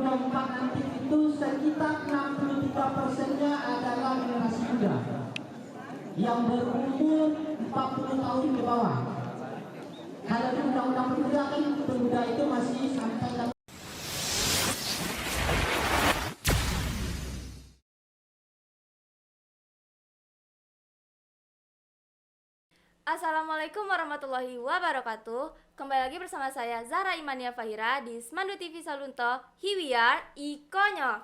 2024 nanti itu sekitar 63%-nya adalah generasi muda yang berumur 40 tahun ke bawah. Kalau di undang-undang pemuda kan pemuda itu masih sampai. Assalamualaikum warahmatullahi wabarakatuh. Kembali lagi bersama saya Zahra Imania Fahira di Semandu TV Salunto. Here we are, Ikonyo.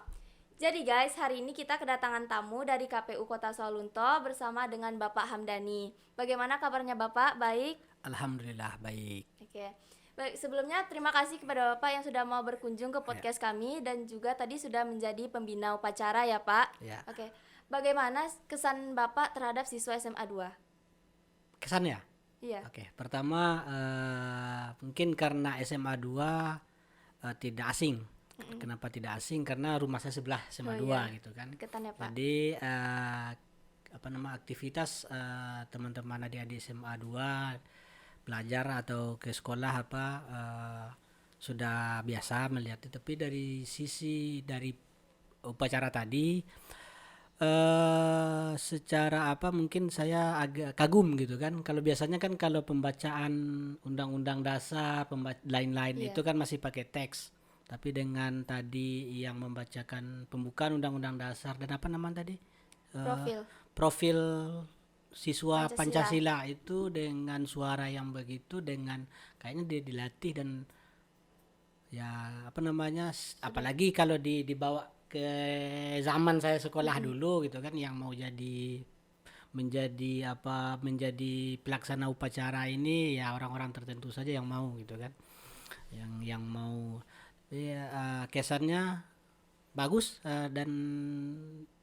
Jadi guys, hari ini kita kedatangan tamu dari KPU Kota Salunto bersama dengan Bapak Hamdani. Bagaimana kabarnya Bapak? Baik? Alhamdulillah baik. Oke. Baik, sebelumnya terima kasih kepada Bapak yang sudah mau berkunjung ke podcast kami dan juga tadi sudah menjadi pembina upacara ya Pak. Ya. Oke. Bagaimana kesan Bapak terhadap siswa SMA 2? Kesannya? Iya. Oke, pertama mungkin karena SMA 2 tidak asing. Kenapa tidak asing? Karena rumah saya sebelah SMA 2 gitu kan. Deketan ya Pak. Jadi aktivitas teman-teman adik-adik SMA 2 belajar atau ke sekolah sudah biasa melihat. Tapi dari dari upacara tadi secara mungkin saya agak kagum gitu kan. Kalau biasanya kan kalau pembacaan undang-undang dasar lain-lain itu kan masih pakai teks, tapi dengan tadi yang membacakan pembukaan undang-undang dasar dan apa namanya tadi profil siswa Pancasila itu dengan suara yang begitu, dengan kayaknya dia dilatih dan ya apalagi kalau dibawa ke zaman saya sekolah dulu gitu kan, yang mau menjadi pelaksana upacara ini ya orang-orang tertentu saja yang mau gitu kan, yang mau kesannya bagus dan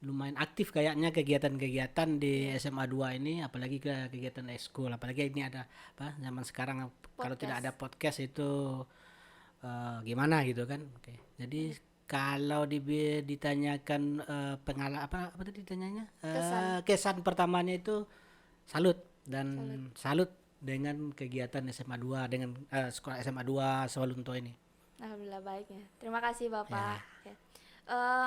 lumayan aktif kayaknya kegiatan-kegiatan di SMA 2 ini, apalagi kegiatan ekskul, apalagi ini ada zaman sekarang kalau tidak ada podcast itu gimana gitu kan. Oke. Jadi kalau ditanyakan pengalaman apa tadi ditanyanya? Kesan pertamanya itu salut dengan kegiatan SMA 2 dengan sekolah SMA 2 Salunto ini. Alhamdulillah baiknya. Terima kasih Bapak. Ya.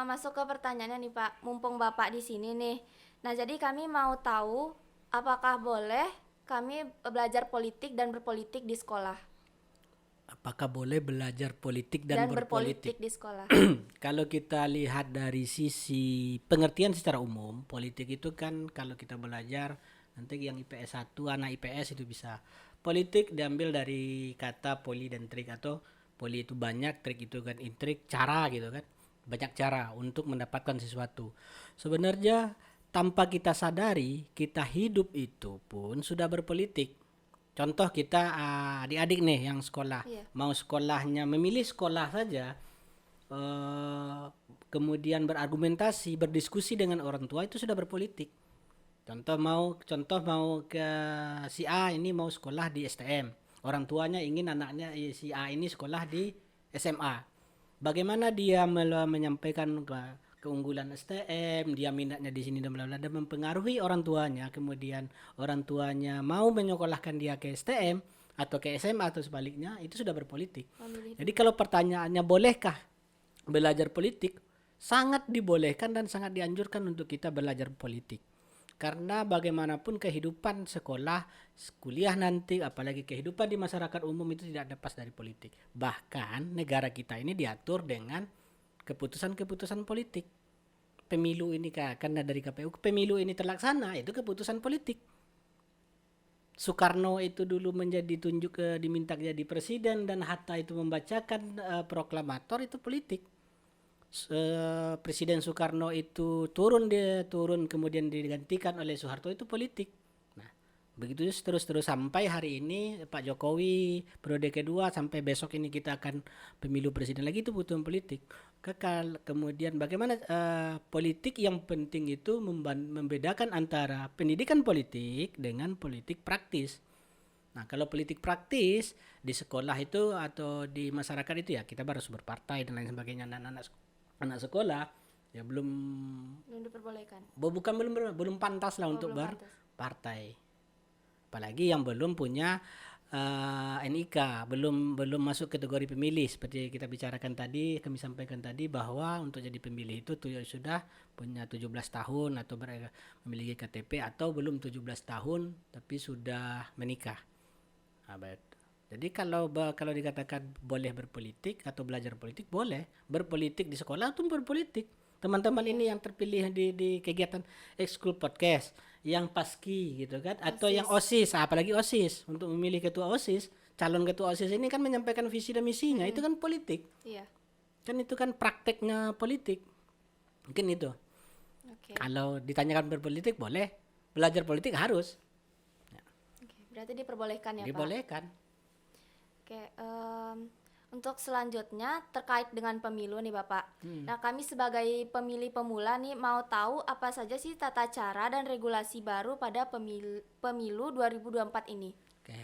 Masuk ke pertanyaannya nih Pak. Mumpung Bapak di sini nih. Nah, jadi kami mau tahu apakah boleh kami belajar politik dan berpolitik di sekolah? Apakah boleh belajar politik dan berpolitik di sekolah? Kalau kita lihat dari sisi pengertian secara umum, politik itu kan kalau kita belajar nanti yang IPS 1, anak IPS itu bisa. Politik diambil dari kata poli dan trik, atau poli itu banyak, trik itu kan intrik, cara gitu kan. Banyak cara untuk mendapatkan sesuatu. Sebenarnya tanpa kita sadari, kita hidup itu pun sudah berpolitik. Contoh kita adik-adik nih yang sekolah, mau sekolahnya memilih sekolah saja, kemudian berargumentasi, berdiskusi dengan orang tua itu sudah berpolitik. Contoh mau ke si A ini mau sekolah di STM, orang tuanya ingin anaknya si A ini sekolah di SMA. Bagaimana dia menyampaikan keunggulan STM, dia minatnya di sini dan bla bla, dan mempengaruhi orang tuanya, kemudian orang tuanya mau menyekolahkan dia ke STM atau ke SMA atau sebaliknya, itu sudah berpolitik. Jadi kalau pertanyaannya bolehkah belajar politik, sangat dibolehkan dan sangat dianjurkan untuk kita belajar politik. Karena bagaimanapun kehidupan sekolah, kuliah nanti, apalagi kehidupan di masyarakat umum itu tidak lepas dari politik. Bahkan negara kita ini diatur dengan keputusan-keputusan politik. Pemilu ini karena dari KPU pemilu ini terlaksana, itu keputusan politik. Soekarno itu dulu diminta jadi presiden dan Hatta itu membacakan proklamator, itu politik. Presiden Soekarno itu turun kemudian digantikan oleh Soeharto, itu politik. Begitu terus sampai hari ini Pak Jokowi periode kedua, sampai besok ini kita akan pemilu presiden lagi, itu keputusan politik kekal. Kemudian bagaimana politik yang penting itu membedakan antara pendidikan politik dengan politik praktis. Nah, kalau politik praktis di sekolah itu atau di masyarakat itu ya kita harus berpartai dan lain sebagainya. Anak sekolah ya belum diperbolehkan. Belum pantas lah untuk berpartai. Apalagi yang belum punya NIK, belum masuk kategori pemilih. Seperti kita bicarakan tadi, kami sampaikan tadi bahwa untuk jadi pemilih itu sudah punya 17 tahun atau memiliki KTP, atau belum 17 tahun tapi sudah menikah. Jadi kalau dikatakan boleh berpolitik atau belajar politik, boleh. Berpolitik di sekolah itu berpolitik. Teman-teman ini yang terpilih di kegiatan ekskul podcast, yang paski gitu kan, atau yang OSIS, apalagi OSIS, untuk memilih ketua OSIS, calon ketua OSIS ini kan menyampaikan visi dan misinya, itu kan politik. Iya. Kan itu kan prakteknya politik. Mungkin itu. Oke. Kalau ditanyakan berpolitik boleh, belajar politik harus. Oke, berarti diperbolehkan ya, Pak? Dibolehkan. Oke, untuk selanjutnya terkait dengan pemilu nih Bapak. Nah, kami sebagai pemilih pemula nih mau tahu apa saja sih tata cara dan regulasi baru pada pemilu 2024 ini. Oke.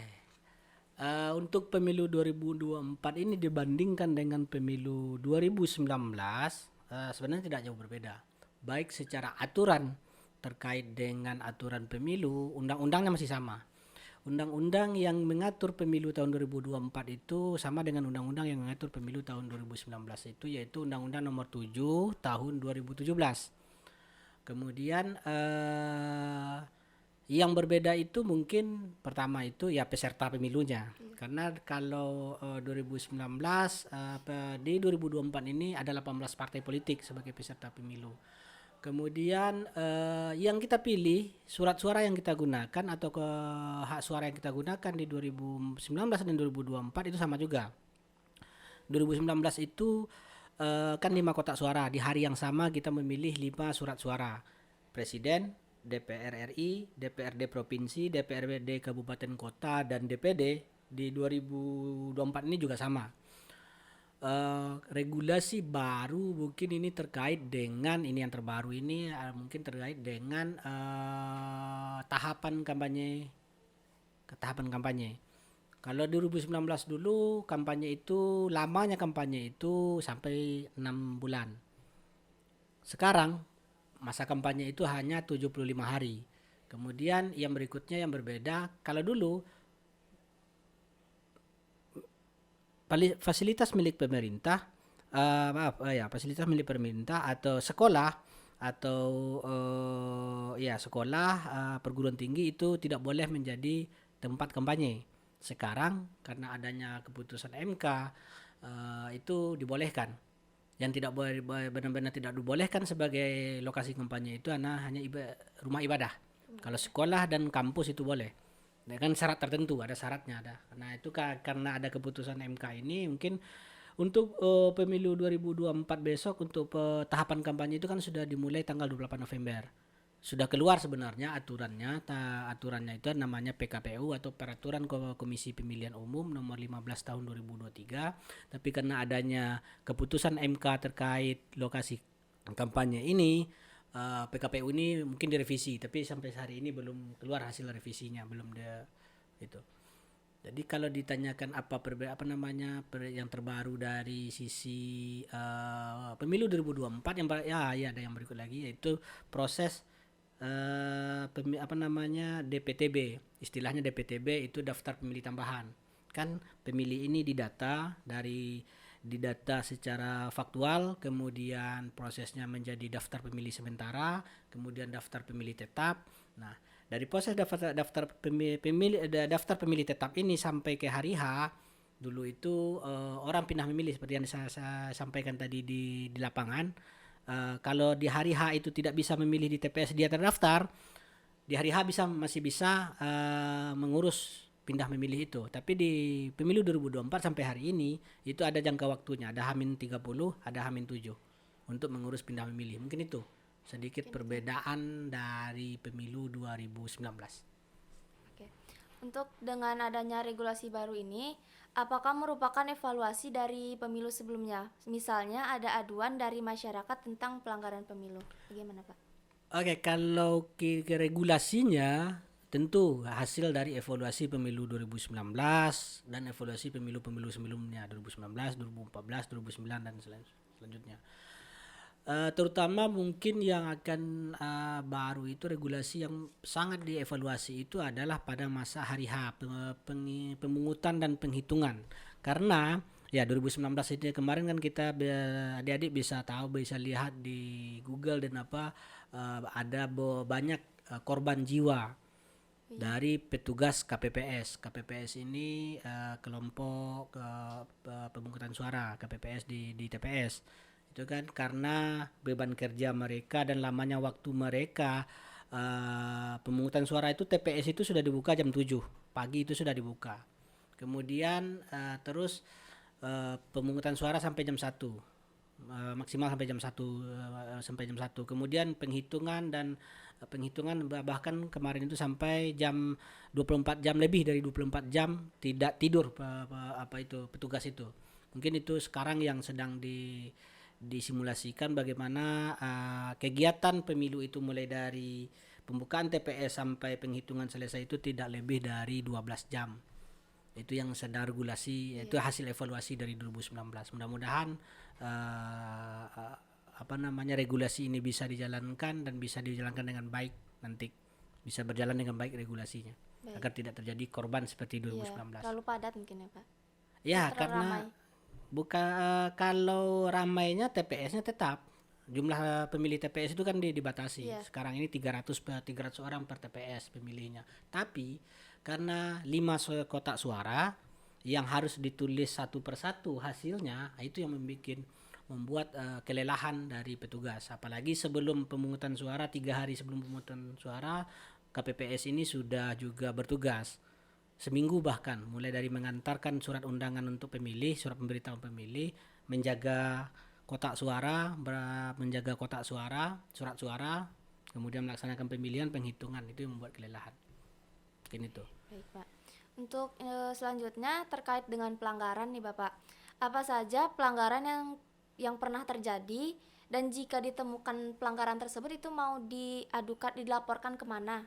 Untuk pemilu 2024 ini dibandingkan dengan pemilu 2019, sebenarnya tidak jauh berbeda. Baik secara aturan terkait dengan aturan pemilu, undang-undangnya masih sama. Undang-undang yang mengatur pemilu tahun 2024 itu sama dengan undang-undang yang mengatur pemilu tahun 2019 itu, yaitu Undang-Undang Nomor 7 tahun 2017. Kemudian yang berbeda itu mungkin pertama itu ya peserta pemilunya. Karena kalau 2019 di 2024 ini ada 18 partai politik sebagai peserta pemilu. Kemudian yang kita pilih, surat suara yang kita gunakan atau hak suara yang kita gunakan di 2019 dan 2024 itu sama juga. 2019 itu kan 5 kotak suara. Di hari yang sama kita memilih 5 surat suara. Presiden, DPR RI, DPRD Provinsi, DPRD Kabupaten Kota, dan DPD di 2024 ini juga sama. Regulasi baru mungkin ini terkait dengan ini yang terbaru ini mungkin terkait dengan tahapan kampanye. Kalau 2019 dulu kampanye itu lamanya kampanye itu sampai 6 bulan. Sekarang masa kampanye itu hanya 75 hari. Kemudian yang berikutnya yang berbeda, kalau dulu fasilitas milik pemerintah, fasilitas milik pemerintah atau sekolah atau perguruan tinggi itu tidak boleh menjadi tempat kampanye. Sekarang karena adanya keputusan MK itu dibolehkan. Yang tidak boleh, benar-benar tidak dibolehkan sebagai lokasi kampanye itu hanya rumah ibadah. Kalau sekolah dan kampus itu boleh. Dengan syarat tertentu, ada syaratnya ada. Nah itu karena ada keputusan MK ini, mungkin untuk pemilu 2024 besok untuk tahapan kampanye itu kan sudah dimulai tanggal 28 November. Sudah keluar sebenarnya aturannya. Aturannya itu namanya PKPU atau Peraturan Komisi Pemilihan Umum nomor 15 tahun 2023. Tapi karena adanya keputusan MK terkait lokasi kampanye ini, PKPU ini mungkin direvisi, tapi sampai hari ini belum keluar hasil revisinya, belum itu. Jadi kalau ditanyakan yang terbaru dari sisi pemilu 2024 ada yang berikut lagi, yaitu proses DPTB. Istilahnya DPTB itu daftar pemilih tambahan. Kan pemilih ini didata secara faktual, kemudian prosesnya menjadi daftar pemilih sementara, kemudian daftar pemilih tetap. Nah, dari proses daftar pemilih tetap ini sampai ke hari H, dulu itu orang pindah memilih seperti yang saya sampaikan tadi di lapangan. Kalau di hari H itu tidak bisa memilih di TPS dia terdaftar, di hari H masih bisa mengurus pindah memilih itu. Tapi di pemilu 2024 sampai hari ini itu ada jangka waktunya, ada H-30, ada H-7 untuk mengurus pindah memilih. Mungkin itu sedikit perbedaan dari pemilu 2019. Oke. Untuk dengan adanya regulasi baru ini, apakah merupakan evaluasi dari pemilu sebelumnya? Misalnya ada aduan dari masyarakat tentang pelanggaran pemilu. Bagaimana, Pak? Oke, kalau ke regulasinya tentu hasil dari evaluasi pemilu 2019 dan evaluasi pemilu-pemilu sebelumnya 2019, 2014, 2009 dan selanjutnya. Terutama mungkin yang akan baru itu regulasi yang sangat dievaluasi itu adalah pada masa hari H pemungutan dan penghitungan. Karena ya 2019 itu kemarin kan kita adik-adik bisa tahu, bisa lihat di Google dan ada banyak korban jiwa dari petugas KPPS. KPPS ini kelompok pemungutan suara KPPS di TPS. Itu kan karena beban kerja mereka dan lamanya waktu mereka. Pemungutan suara itu TPS itu sudah dibuka jam 7 pagi, itu sudah dibuka. Kemudian terus pemungutan suara sampai jam 1, maksimal sampai jam 1. Kemudian penghitungan bahkan kemarin itu sampai jam 24 jam, lebih dari 24 jam tidak tidur petugas itu. Mungkin itu sekarang yang sedang disimulasikan bagaimana kegiatan pemilu itu mulai dari pembukaan TPS sampai penghitungan selesai itu tidak lebih dari 12 jam. Itu yang sedang regulasi, itu hasil evaluasi dari 2019. Mudah-mudahan regulasi ini bisa dijalankan dan bisa dijalankan dengan baik, nanti bisa berjalan dengan baik regulasinya. Agar tidak terjadi korban seperti 2019. Terlalu padat mungkin ya Pak? Ya, karena kalau ramainya TPS-nya tetap jumlah pemilih TPS itu kan dibatasi. Sekarang ini 300 orang per TPS pemilihnya. Tapi karena 5 kotak suara yang harus ditulis satu persatu hasilnya, itu yang membuat kelelahan dari petugas. Apalagi sebelum pemungutan suara, 3 hari sebelum pemungutan suara, KPPS ini sudah juga bertugas seminggu, bahkan mulai dari mengantarkan surat undangan untuk pemilih, surat pemberitahuan pemilih, menjaga kotak suara, surat suara, kemudian melaksanakan pemilihan, penghitungan. Itu yang membuat kelelahan. Mungkin itu. Baik Pak. Untuk selanjutnya terkait dengan pelanggaran nih Bapak, apa saja pelanggaran yang pernah terjadi, dan jika ditemukan pelanggaran tersebut itu mau dilaporkan kemana?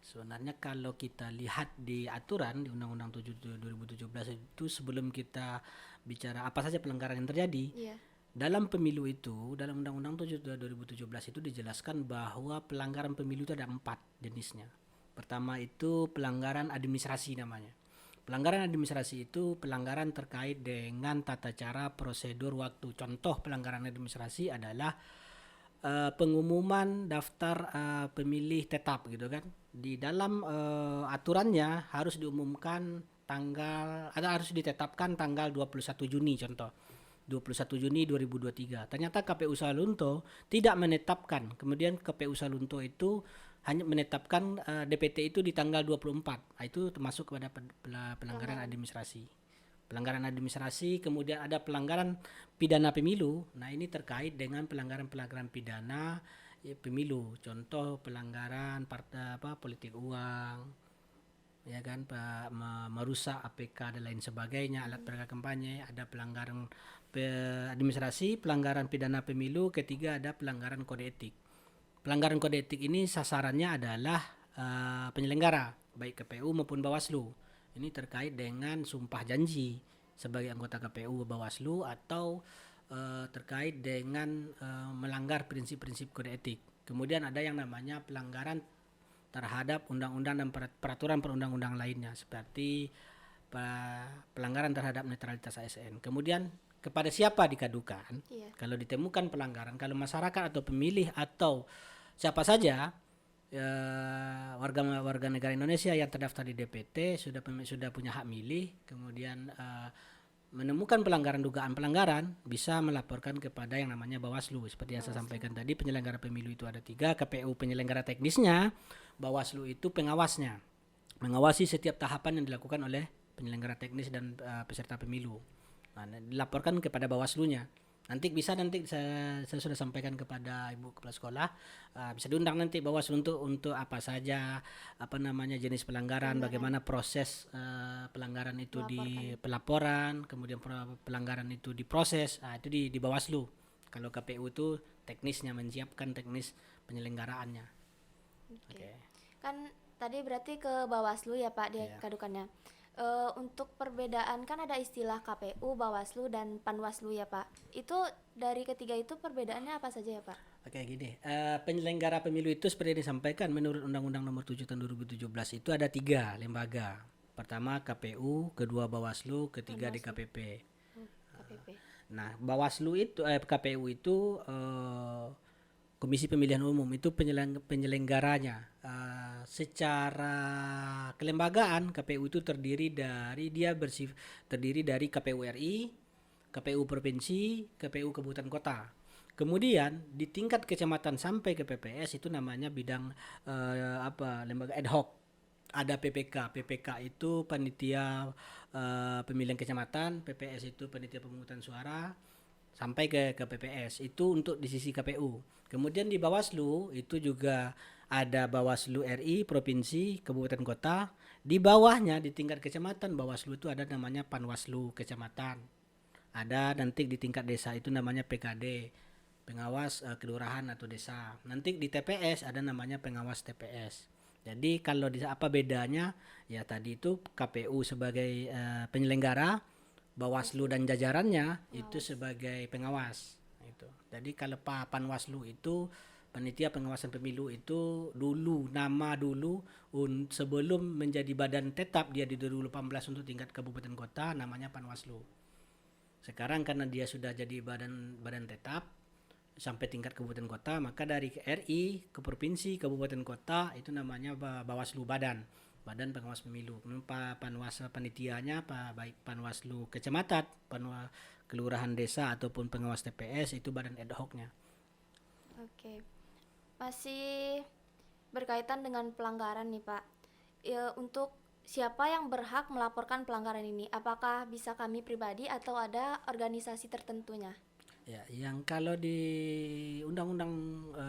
Sebenarnya kalau kita lihat di aturan di Undang-Undang 7 2017 itu, sebelum kita bicara apa saja pelanggaran yang terjadi, dalam pemilu itu, dalam Undang-Undang 7 2017 itu dijelaskan bahwa pelanggaran pemilu itu ada 4 jenisnya. Pertama itu pelanggaran administrasi namanya. Pelanggaran administrasi itu pelanggaran terkait dengan tata cara, prosedur, waktu. Contoh pelanggaran administrasi adalah pengumuman daftar pemilih tetap gitu kan. Di dalam aturannya harus diumumkan harus ditetapkan tanggal 21 Juni contoh. 21 Juni 2023. Ternyata KPU Salunto tidak menetapkan. Kemudian KPU Salunto itu hanya menetapkan DPT itu di tanggal 24. Itu termasuk kepada pelanggaran administrasi. Pelanggaran administrasi, kemudian ada pelanggaran pidana pemilu. Nah, ini terkait dengan pelanggaran pidana pemilu. Contoh pelanggaran politik uang, ya kan, merusak APK dan lain sebagainya, alat peraga kampanye. Ada pelanggaran administrasi, pelanggaran pidana pemilu. Ketiga ada pelanggaran kode etik. Pelanggaran kode etik ini sasarannya adalah penyelenggara, baik KPU maupun Bawaslu. Ini terkait dengan sumpah janji sebagai anggota KPU Bawaslu atau terkait dengan melanggar prinsip-prinsip kode etik. Kemudian ada yang namanya pelanggaran terhadap undang-undang dan peraturan perundang-undang lainnya, seperti pelanggaran terhadap netralitas ASN. Kemudian kepada siapa dikadukan? Kalau ditemukan pelanggaran, kalau masyarakat atau pemilih atau siapa saja warga negara Indonesia yang terdaftar di DPT sudah punya hak milih, kemudian menemukan dugaan pelanggaran, bisa melaporkan kepada yang namanya Bawaslu. Seperti yang saya sampaikan tadi, penyelenggara pemilu itu ada 3, KPU penyelenggara teknisnya, Bawaslu itu pengawasnya, mengawasi setiap tahapan yang dilakukan oleh penyelenggara teknis dan peserta pemilu. Nah, dilaporkan kepada Bawaslunya. Nanti saya sudah sampaikan kepada Ibu Kepala Sekolah, bisa diundang nanti Bawaslu untuk apa saja jenis pelanggaran, bagaimana proses pelanggaran itu di pelaporan, kemudian pelanggaran itu diproses, itu di Bawaslu. Kalau KPU itu teknisnya, menyiapkan teknis penyelenggaraannya. Kan tadi berarti ke Bawaslu ya Pak dia kadukannya. Untuk perbedaan kan ada istilah KPU, Bawaslu, dan Panwaslu ya Pak. Itu dari ketiga itu perbedaannya apa saja ya Pak? Oke gini, penyelenggara pemilu itu seperti yang disampaikan menurut Undang-Undang Nomor 7 Tahun 2017 itu ada 3 lembaga. Pertama KPU, kedua Bawaslu, ketiga Panwaslu. DKPP. KPP. Nah, Bawaslu itu KPU itu Komisi Pemilihan Umum itu penyelenggaranya. Secara kelembagaan KPU itu terdiri dari KPU RI, KPU provinsi, KPU kabupaten kota. Kemudian di tingkat kecamatan sampai ke PPS itu namanya bidang lembaga ad hoc. Ada PPK. PPK itu panitia pemilihan kecamatan, PPS itu panitia pemungutan suara sampai ke PPS. Itu untuk di sisi KPU. Kemudian di Bawaslu itu juga ada Bawaslu RI, provinsi, kabupaten kota. Di bawahnya di tingkat kecamatan Bawaslu itu ada namanya Panwaslu kecamatan. Ada nanti di tingkat desa itu namanya PKD, pengawas kelurahan atau desa. Nanti di TPS ada namanya pengawas TPS. Jadi kalau apa bedanya? Ya tadi itu KPU sebagai penyelenggara, Bawaslu dan jajarannya itu sebagai pengawas. Itu. Jadi kalau Panwaslu itu panitia pengawasan pemilu itu dulu sebelum menjadi badan tetap dia di 2018 untuk tingkat kabupaten kota namanya Panwaslu. Sekarang karena dia sudah jadi badan tetap sampai tingkat kabupaten kota, maka dari RI ke provinsi, kabupaten kota itu namanya Bawaslu badan pengawas pemilu. Panwas panitianya baik Panwaslu kecamatan, kelurahan desa ataupun pengawas TPS itu badan ad hocnya. Oke. Masih berkaitan dengan pelanggaran nih Pak. Untuk siapa yang berhak melaporkan pelanggaran ini? Apakah bisa kami pribadi atau ada organisasi tertentunya? Ya, yang kalau di Undang-Undang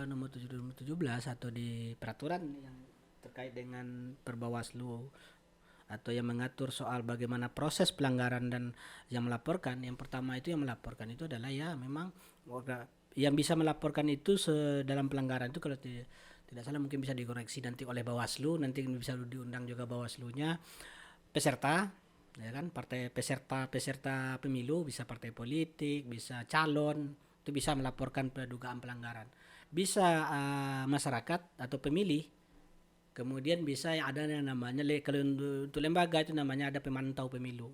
Nomor 7 2017 atau di peraturan yang terkait dengan Perbawaslu atau yang mengatur soal bagaimana proses pelanggaran dan yang melaporkan, yang pertama itu yang melaporkan itu adalah ya memang yang bisa melaporkan itu dalam pelanggaran itu kalau tidak salah mungkin bisa dikoreksi nanti oleh Bawaslu, nanti bisa diundang juga Bawaslunya, peserta ya kan, partai peserta pemilu, bisa partai politik, bisa calon, itu bisa melaporkan dugaan pelanggaran. Bisa masyarakat atau pemilih. Kemudian bisa yang ada yang namanya kalau untuk lembaga itu namanya ada pemantau pemilu.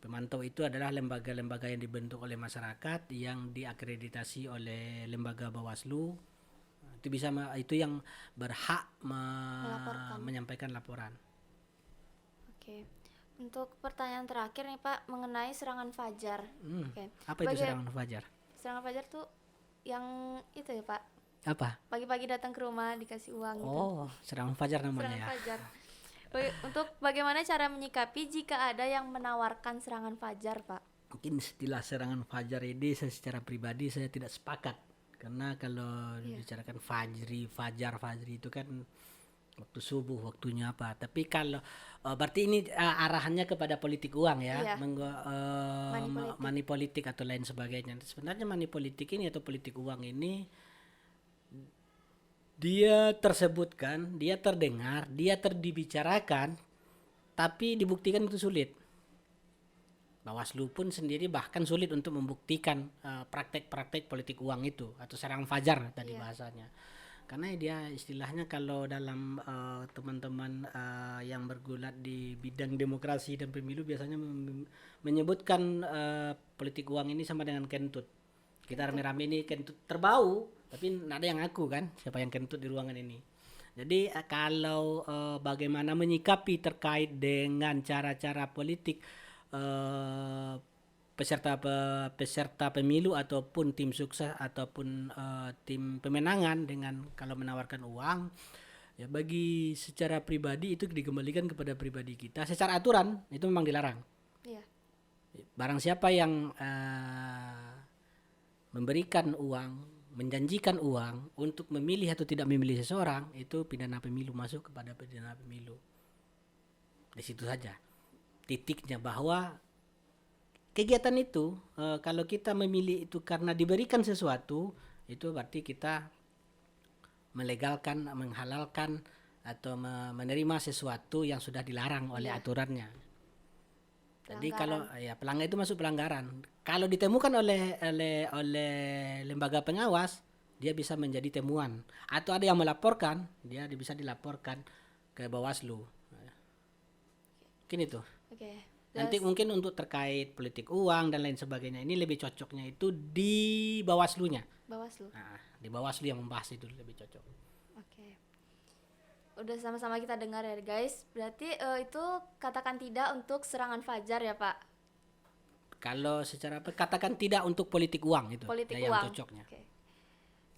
Pemantau itu adalah lembaga-lembaga yang dibentuk oleh masyarakat yang diakreditasi oleh lembaga Bawaslu. Itu yang berhak menyampaikan laporan. Oke. Untuk pertanyaan terakhir nih Pak mengenai serangan fajar. Oke. Apa itu serangan fajar? Serangan fajar tuh yang itu ya Pak. Apa? Pagi-pagi datang ke rumah dikasih uang gitu. Oh, serangan fajar namanya. Serangan fajar. Untuk bagaimana cara menyikapi jika ada yang menawarkan serangan fajar, Pak? Mungkin istilah serangan fajar ini secara pribadi saya tidak sepakat. Karena kalau dibicarakan fajar itu kan waktu subuh, waktunya apa. Tapi kalau berarti ini arahannya kepada politik uang ya, money politik atau lain sebagainya. Sebenarnya money politik ini atau politik uang ini dia tersebutkan, dia terdengar, dia terdibicarakan, tapi dibuktikan itu sulit. Bawaslu pun sendiri bahkan sulit untuk membuktikan praktek-praktek politik uang itu atau serangan fajar tadi bahasanya. Karena dia istilahnya kalau dalam teman-teman yang bergulat di bidang demokrasi dan pemilu biasanya menyebutkan politik uang ini sama dengan kentut. Kita rame-rame ini kentut terbau, tapi tidak ada yang ngaku kan siapa yang kentut di ruangan ini. Jadi kalau bagaimana menyikapi terkait dengan cara-cara politik peserta pemilu ataupun tim sukses ataupun tim pemenangan dengan kalau menawarkan uang, ya bagi secara pribadi itu dikembalikan kepada pribadi kita. Secara aturan itu memang dilarang. Iya. Barang siapa yang memberikan uang, menjanjikan uang untuk memilih atau tidak memilih seseorang, itu pidana pemilu, masuk kepada pidana pemilu. Di situ saja titiknya, bahwa kegiatan itu kalau kita memilih itu karena diberikan sesuatu, itu berarti kita melegalkan, menghalalkan atau menerima sesuatu yang sudah dilarang oleh aturannya. Jadi kalau ya pelanggar itu masuk pelanggaran. Kalau ditemukan oleh lembaga pengawas, dia bisa menjadi temuan. Atau ada yang melaporkan, dia bisa dilaporkan ke Bawaslu. Mungkin itu. Oke. Nanti mungkin untuk terkait politik uang dan lain sebagainya ini lebih cocoknya itu di Bawaslunya. Bawaslu. Nah, di Bawaslu yang membahas itu lebih cocok. Oke. Udah sama-sama kita dengar ya guys. Berarti itu katakan tidak untuk serangan fajar ya Pak. Kalau secara apa katakan tidak untuk politik uang itu. Politik yang uang. cocoknya. Oke.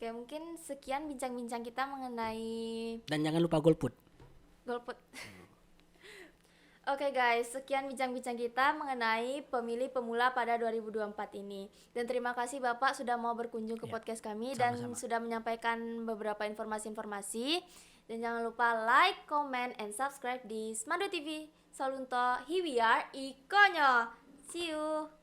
Oke, mungkin sekian bincang-bincang kita mengenai Dan jangan lupa golput. golput. Oke guys, sekian bincang-bincang kita mengenai pemilih pemula pada 2024 ini. Dan terima kasih Bapak sudah mau berkunjung ke podcast kami dan sudah menyampaikan beberapa informasi-informasi. Dan jangan lupa like, comment, and subscribe di Smando TV Salunto. Here we are, Ikonyo. See you.